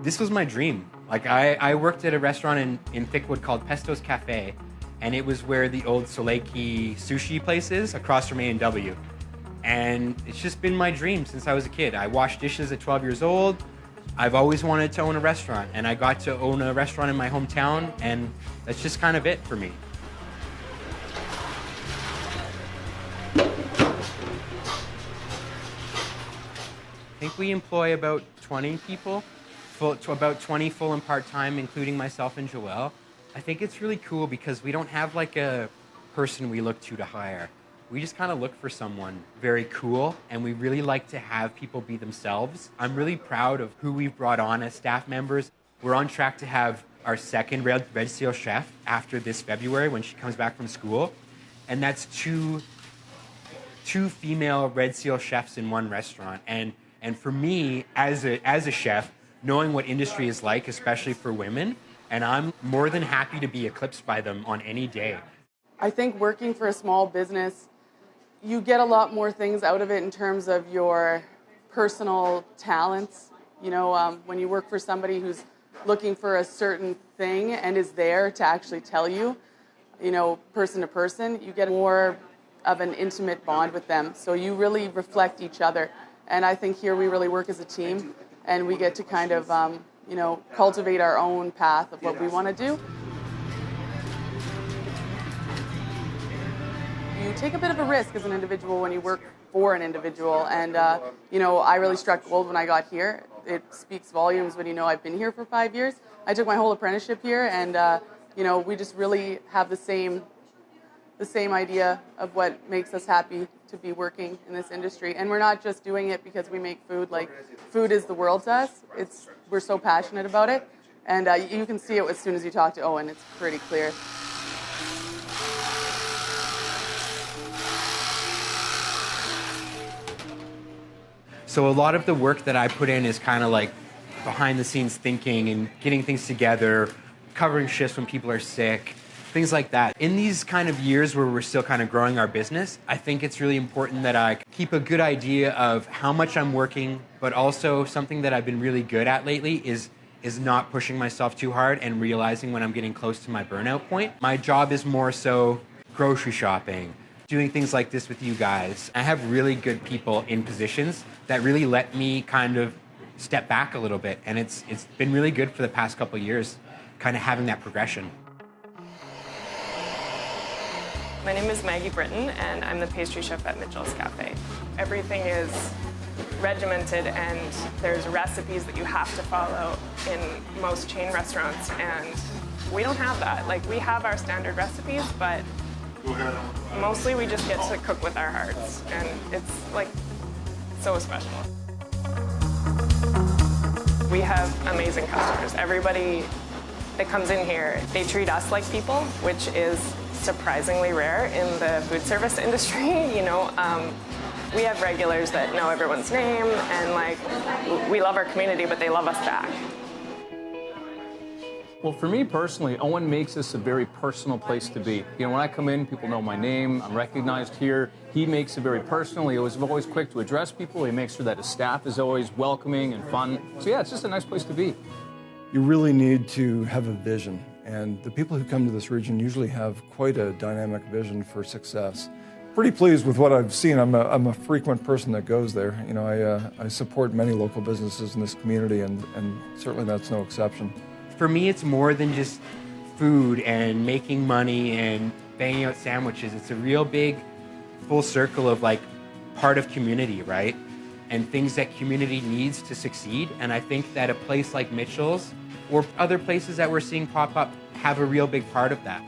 This was my dream. Like I worked at a restaurant in Thickwood called Pesto's Cafe, and it was where the old Soleil Quay sushi place is, across from A&W. And it's just been my dream since I was a kid. I washed dishes at 12 years old. I've always wanted to own a restaurant, and I got to own a restaurant in my hometown, and that's just kind of it for me. I think we employ about 20 people, about 20 full and part-time, including myself and Joelle. I think it's really cool because we don't have like a person we look to hire. We just kind of look for someone very cool, and we really like to have people be themselves. I'm really proud of who we've brought on as staff members. We're on track to have our second Red Seal chef after this February when she comes back from school. And that's two female Red Seal chefs in one restaurant. And for me, as a chef, knowing what industry is like, especially for women, and I'm more than happy to be eclipsed by them on any day. I think working for a small business, you get a lot more things out of it in terms of your personal talents. You know, when you work for somebody who's looking for a certain thing and is there to actually tell you, you know, person to person, you get more of an intimate bond with them. So you really reflect each other. And I think here we really work as a team, and we get to kind of, you know, cultivate our own path of what we want to do. You take a bit of a risk as an individual when you work for an individual, and you know, I really struck gold when I got here. It speaks volumes when you know I've been here for 5 years. I took my whole apprenticeship here, and you know, we just really have the same idea of what makes us happy to be working in this industry. And we're not just doing it because we make food. Like, food is the world to us. We're so passionate about it, and you can see it as soon as you talk to Owen. It's pretty clear. So a lot of the work that I put in is kind of like behind the scenes thinking and getting things together, covering shifts when people are sick, things like that. In these kind of years where we're still kind of growing our business, I think it's really important that I keep a good idea of how much I'm working, but also something that I've been really good at lately is not pushing myself too hard and realizing when I'm getting close to my burnout point. My job is more so grocery shopping, doing things like this with you guys. I have really good people in positions that really let me kind of step back a little bit, and it's been really good for the past couple of years, kind of having that progression. My name is Maggie Britton, and I'm the pastry chef at Mitchell's Cafe. Everything is regimented, and there's recipes that you have to follow in most chain restaurants, and we don't have that. Like, we have our standard recipes, but mostly we just get to cook with our hearts, and it's like so special. We have amazing customers. Everybody that comes in here, they treat us like people, which is surprisingly rare in the food service industry. You know, we have regulars that know everyone's name, and like, we love our community, but they love us back. Well, for me personally, Owen makes this a very personal place to be. You know, when I come in, people know my name, I'm recognized here. He makes it very personal. He was always quick to address people. He makes sure that his staff is always welcoming and fun. So yeah, it's just a nice place to be. You really need to have a vision, and the people who come to this region usually have quite a dynamic vision for success. Pretty pleased with what I've seen. I'm a frequent person that goes there. You know, I support many local businesses in this community, and certainly that's no exception. For me, it's more than just food and making money and banging out sandwiches. It's a real big full circle of like part of community, right? And things that community needs to succeed. And I think that a place like Mitchell's or other places that we're seeing pop up have a real big part of that.